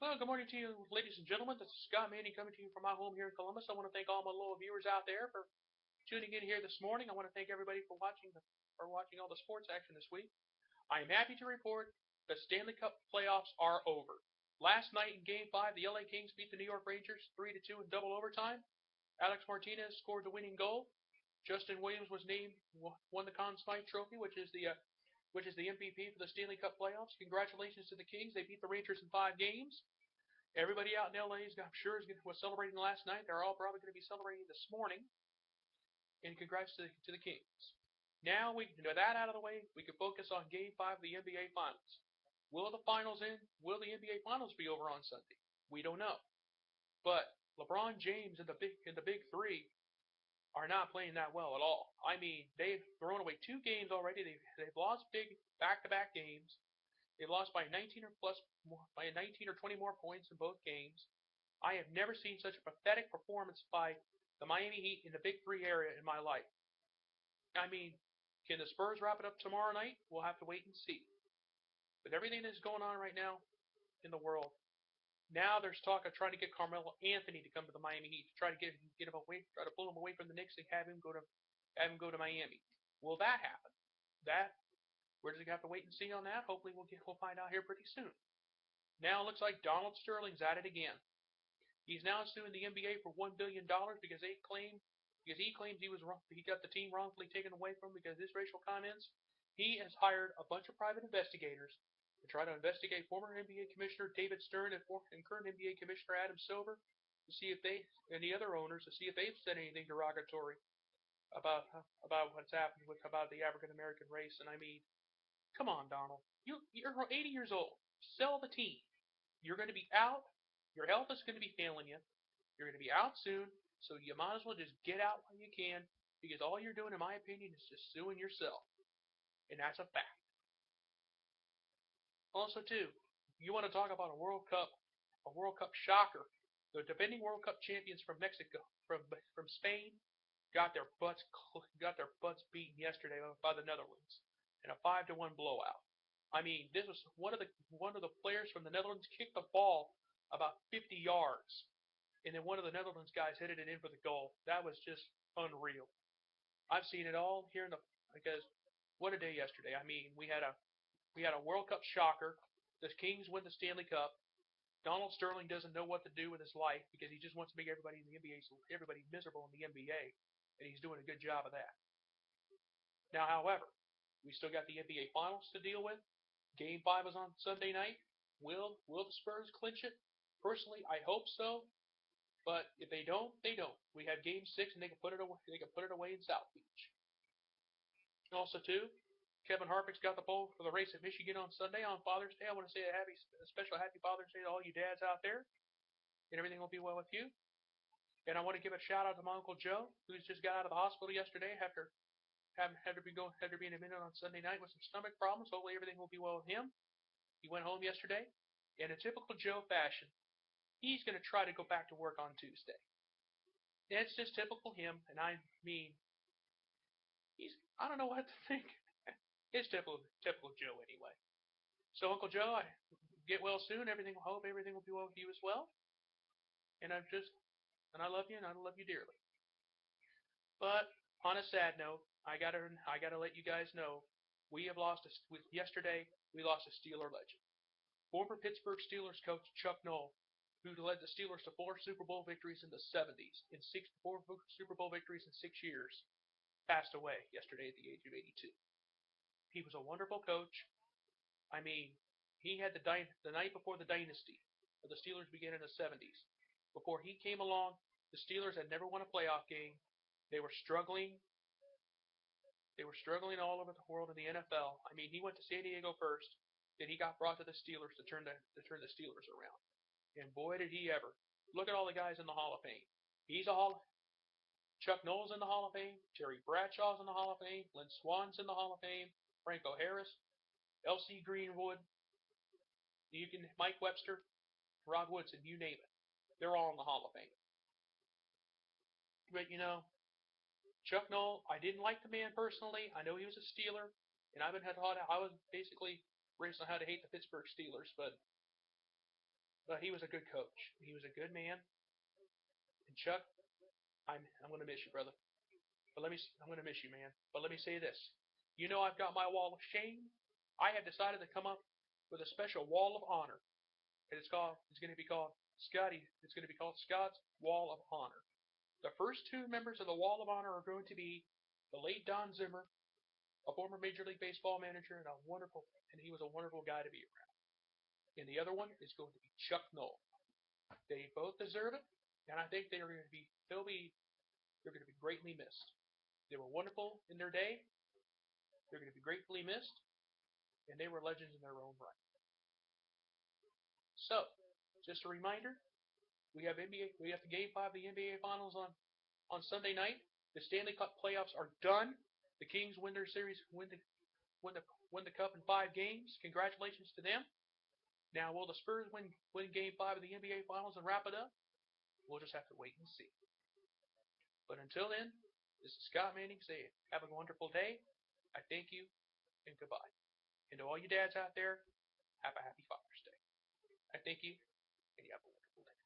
Well, good morning to you, ladies and gentlemen. This is Scott Manning coming to you from my home here in Columbus. I want to thank all my loyal viewers out there for tuning in here this morning. I want to thank everybody for watching all the sports action this week. I am happy to report the Stanley Cup playoffs are over. Last night in Game 5, the LA Kings beat the New York Rangers 3-2 in double overtime. Alex Martinez scored the winning goal. Justin Williams was named won the Conn Smythe Trophy, which is the MVP for the Stanley Cup playoffs. Congratulations to the Kings. They beat the Rangers in 5 games. Everybody out in LA was celebrating last night. They're all probably going to be celebrating this morning. And congrats to the Kings. Now with that out of the way, we can focus on Game 5 of the NBA Finals. Will the NBA Finals be over on Sunday? We don't know. But LeBron James and the big three are not playing that well at all. I mean, they've thrown away 2 games already. They've lost big back-to-back games. They lost by 19 or 20 more points in both games. I have never seen such a pathetic performance by the Miami Heat in the Big Three area in my life. I mean, can the Spurs wrap it up tomorrow night? We'll have to wait and see. With everything that's going on right now in the world, now there's talk of trying to get Carmelo Anthony to come to the Miami Heat to try to get him away, try to pull him away from the Knicks and have him go to Miami. Will that happen? We're just gonna have to wait and see on that. Hopefully we'll find out here pretty soon. Now it looks like Donald Sterling's at it again. He's now suing the NBA for $1 billion because he claims he was wrong, he got the team wrongfully taken away from him because of his racial comments. He has hired a bunch of private investigators to try to investigate former NBA Commissioner David Stern and current NBA Commissioner Adam Silver to see if they and the other owners to see if they've said anything derogatory about what's happened about the African American race. And I mean, come on, Donald, you're 80 years old. Sell the team. You're going to be out. Your health is going to be failing you. You're going to be out soon, so you might as well just get out while you can, because all you're doing, in my opinion, is just suing yourself, and that's a fact. Also, too, you want to talk about a World Cup shocker. The defending World Cup champions from Mexico, from Spain, got their butts beaten yesterday by the Netherlands in a 5-1 blowout. I mean, this was one of the players from the Netherlands kicked the ball about 50 yards, and then one of the Netherlands guys headed it in for the goal. That was just unreal. I've seen it all here because what a day yesterday. I mean, we had a World Cup shocker. The Kings win the Stanley Cup. Donald Sterling doesn't know what to do with his life because he just wants to make everybody miserable in the NBA, and he's doing a good job of that. Now, however, we still got the NBA Finals to deal with. Game 5 is on Sunday night. Will the Spurs clinch it? Personally, I hope so. But if they don't, they don't. We have Game 6, and they can put it away. They can put it away in South Beach. Also, too, Kevin Harvick's got the pole for the race at Michigan on Sunday on Father's Day. I want to say a special happy Father's Day to all you dads out there, and everything will be well with you. And I want to give a shout out to my Uncle Joe, who's just got out of the hospital yesterday after being admitted on Sunday night with some stomach problems. Hopefully everything will be well with him. He went home yesterday, and in typical Joe fashion, he's going to try to go back to work on Tuesday. It's just typical him, and I mean, I don't know what to think. It's typical Joe anyway. So Uncle Joe, I get well soon. Hope everything will be well with you as well. And I love you, and I love you dearly. But on a sad note, I gotta let you guys know yesterday we lost a Steeler legend, former Pittsburgh Steelers coach Chuck Noll, who led the Steelers to 4 Super Bowl victories in the 70s and 4 Super Bowl victories in 6 years, passed away yesterday at the age of 82. He was a wonderful coach. I mean, he had the night before the dynasty of the Steelers began in the 70s. Before he came along, the Steelers had never won a playoff game. They were struggling. They were struggling all over the world in the NFL. I mean, he went to San Diego first, then he got brought to the Steelers to turn the Steelers around. And boy, did he ever! Look at all the guys in the Hall of Fame. Chuck Noll's in the Hall of Fame. Terry Bradshaw's in the Hall of Fame. Lynn Swan's in the Hall of Fame. Franco Harris, L.C. Greenwood, Mike Webster, Rod Woodson, you name it. They're all in the Hall of Fame. But Chuck Noll, I didn't like the man personally. I know he was a Steeler, and I was basically raised on how to hate the Pittsburgh Steelers, but but he was a good coach. He was a good man. And Chuck, I'm going to miss you, brother. But I'm going to miss you, man. But let me say this. You know I've got my wall of shame. I have decided to come up with a special wall of honor. And it's going to be called Scott's Wall of Honor. The first two members of the Wall of Honor are going to be the late Don Zimmer, a former Major League Baseball manager and he was a wonderful guy to be around. And the other one is going to be Chuck Noll. They both deserve it, and I think they're going to be greatly missed. They were wonderful in their day. They're going to be gratefully missed, and they were legends in their own right. So, just a reminder, we have the Game 5 of the NBA Finals on Sunday night. The Stanley Cup playoffs are done. The Kings win their series, win the cup in 5 games. Congratulations to them. Now, will the Spurs win Game 5 of the NBA Finals and wrap it up? We'll just have to wait and see. But until then, this is Scott Manning saying, have a wonderful day. I thank you, and goodbye. And to all you dads out there, have a happy Father's Day. I thank you, and you have a wonderful day.